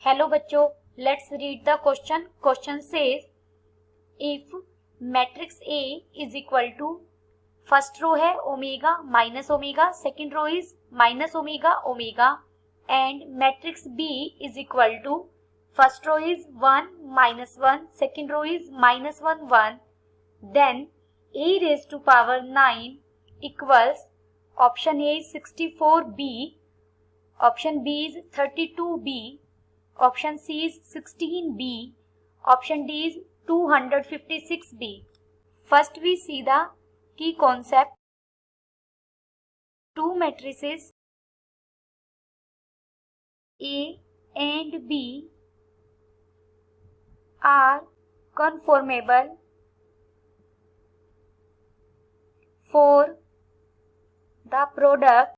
Hello बच्चों, let's read the question. Question says if matrix A is equal to, first row है omega minus omega, second row is minus omega omega, and matrix B is equal to, first row is 1 minus 1, second row is minus 1 1, then a raised to power 9 equals, option A is 64b, option B is 32b, option C is 16b, option D is 256b. First we see the key concept. Two matrices A and B are conformable for the product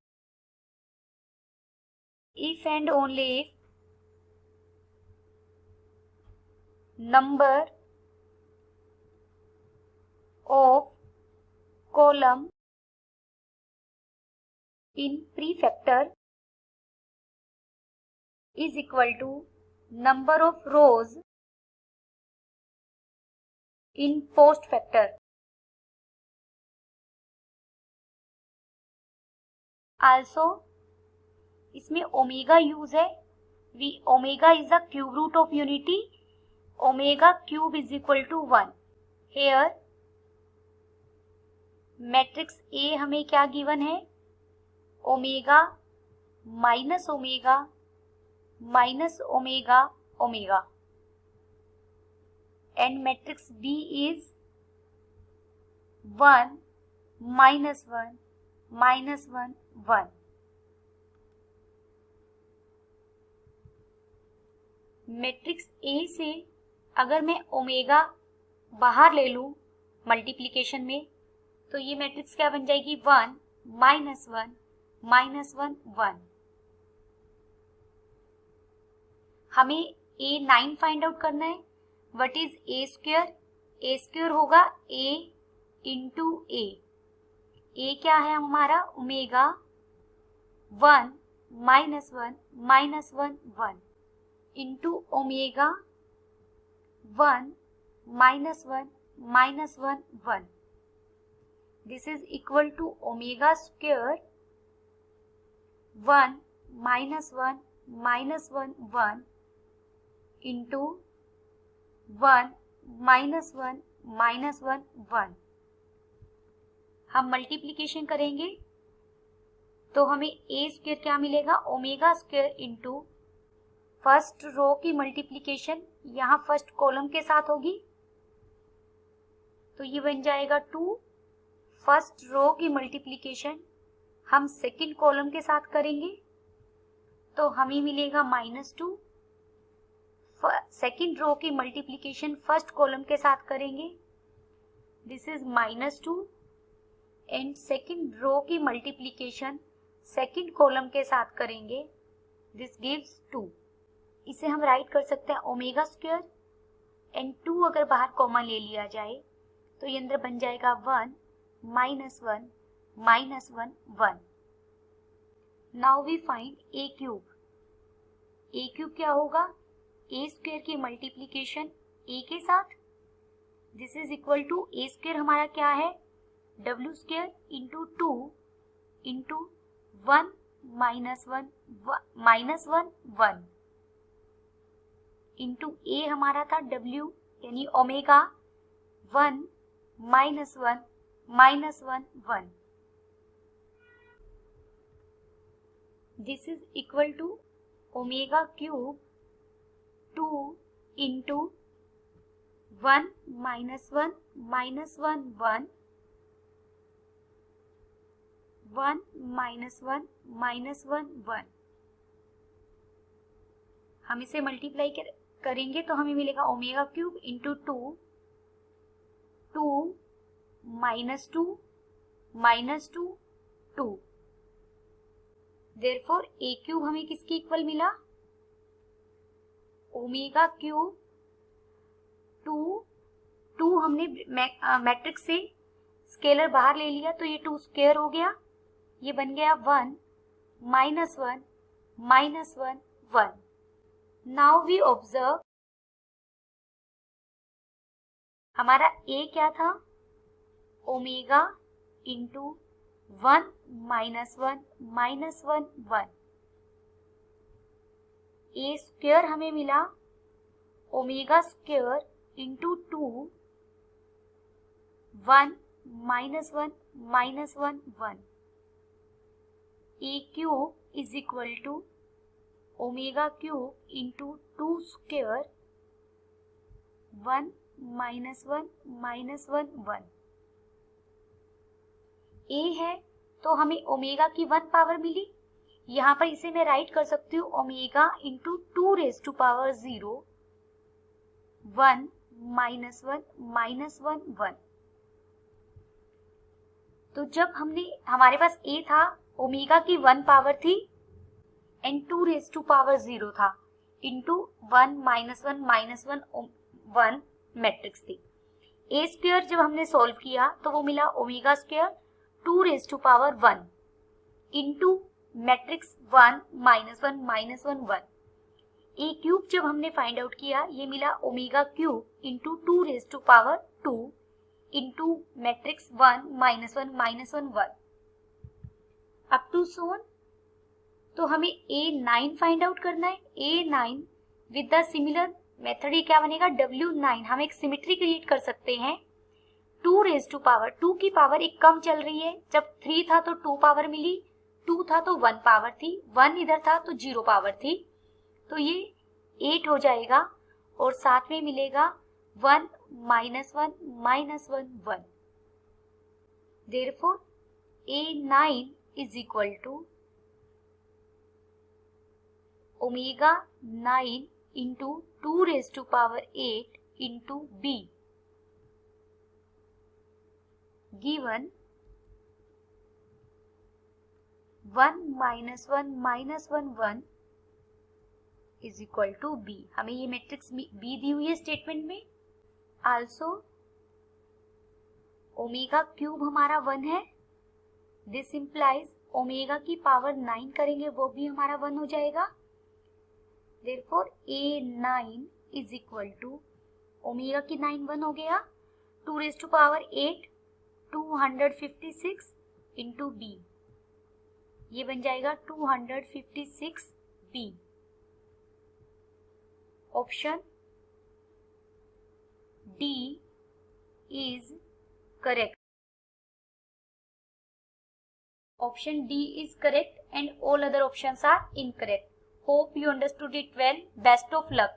if and only if number of column in prefactor is equal to number of rows in postfactor. Also इसमें omega use है. Omega is the cube root of unity. Omega cube is equal to 1. Here matrix A हमें क्या given है? Omega minus omega minus omega omega, and matrix B is 1 minus 1 minus 1 1. Matrix A से अगर मैं omega बाहर ले लूं multiplication में, तो ये मैट्रिक्स क्या बन जाएगी? 1 माइनस 1 माइनस 1 1. हमें A9 फाइंड आउट करना है. What is A square? A square होगा A इंटू ए. ए क्या है हमारा? Omega 1 minus 1 minus 1 1 into omega 1 minus 1 minus 1 1. This is equal to omega square 1 minus 1 minus 1 1 into 1 minus 1 minus 1 1. हम multiplication करेंगे तो हमें ए स्क्वायर क्या मिलेगा? Omega square into first row की मल्टीप्लीकेशन यहाँ फर्स्ट कॉलम के साथ होगी, तो ये बन जाएगा 2. फर्स्ट रो की मल्टीप्लीकेशन हम सेकंड कॉलम के साथ करेंगे तो हमें मिलेगा -2. सेकंड रो की मल्टीप्लीकेशन फर्स्ट कॉलम के साथ करेंगे, this is -2, and second row की मल्टीप्लीकेशन सेकंड कॉलम के साथ करेंगे, दिस गिव्स 2. इसे हम राइट कर सकते हैं ओमेगा स्क्वायर, एंड 2 अगर बाहर कॉमन ले लिया जाए तो ये अंदर बन जाएगा 1 minus 1 minus 1 1. Now we find A cube. A cube क्या होगा? ए स्क्वायर की मल्टीप्लीकेशन ए के साथ, this is equal to A square हमारा क्या है? W square into 2 into 1 minus 1 minus 1 1 into A हमारा था W यानी omega 1 minus 1 minus 1 1. This is equal to omega cube 2 into 1 minus 1 minus 1 1 1 minus 1 minus 1 1. हम इसे मल्टीप्लाई करेंगे तो हमें मिलेगा omega cube into 2 minus 2 minus 2 2. Therefore A cube हमें किसके इक्वल मिला? ओमेगा क्यूब 2 हमने मैट्रिक्स से स्केलर बाहर ले लिया तो ये 2 स्क्वायर हो गया, ये बन गया 1 minus 1 minus 1 1. Now we observe, हमारा ए क्या था, omega into 1 minus 1 minus 1 1, A square हमें मिला omega square into 2 1 minus 1 minus 1 1, A cube is equal to omega cube into 2 square 1 minus 1 minus 1 1, A है तो हमें ओमेगा की 1 पावर मिली, यहाँ पर इसे मैं राइट कर सकती हूँ omega into 2 raise to power 0 1 minus 1 minus 1 1। तो जब हमारे पास ए था, ओमेगा की 1 पावर थी एंड 2 रेज टू पावर 0 था, इंटू 1 माइनस 1 माइनस 1 1 मैट्रिक्स थी। ए स्क्वायर जब हमने सॉल्व किया तो वो मिला omega square 2 raise to power 1 into matrix 1 minus 1 minus 1 1। A cube जब हमने फाइंड आउट किया, ये मिला omega cube into 2 raise to power 2 into matrix 1 minus 1 minus 1 1। Up to soon, तो हमें A9 फाइंड आउट करना है। A9 with the similar method, ये क्या बनेगा, W9। हम एक सिमेट्री क्रिएट कर सकते हैं। 2 रेज टू पावर, 2 की पावर एक कम चल रही है, जब 3 था तो 2 पावर मिली, 2 था तो 1 पावर थी, 1 इधर था तो 0 पावर थी, तो ये 8 हो जाएगा और साथ में मिलेगा 1 minus 1 minus 1 1। Therefore A9 is equal to omega 9 into 2 raise to power 8 into B given 1 minus 1 minus 1 1 is equal to B। हमें ये मैट्रिक्स B दी हुई है स्टेटमेंट में। आल्सो ओमेगा क्यूब हमारा 1 है, दिस इंप्लाइज ओमेगा की पावर 9 करेंगे वो भी हमारा 1 हो जाएगा। Therefore A9 is equal to omega की 9 1 हो गया, 2 raise to power 8 256 into B, ये बन जाएगा 256 B। Option D is correct. Option D is correct and all other options are incorrect. Hope you understood it well. Best of luck.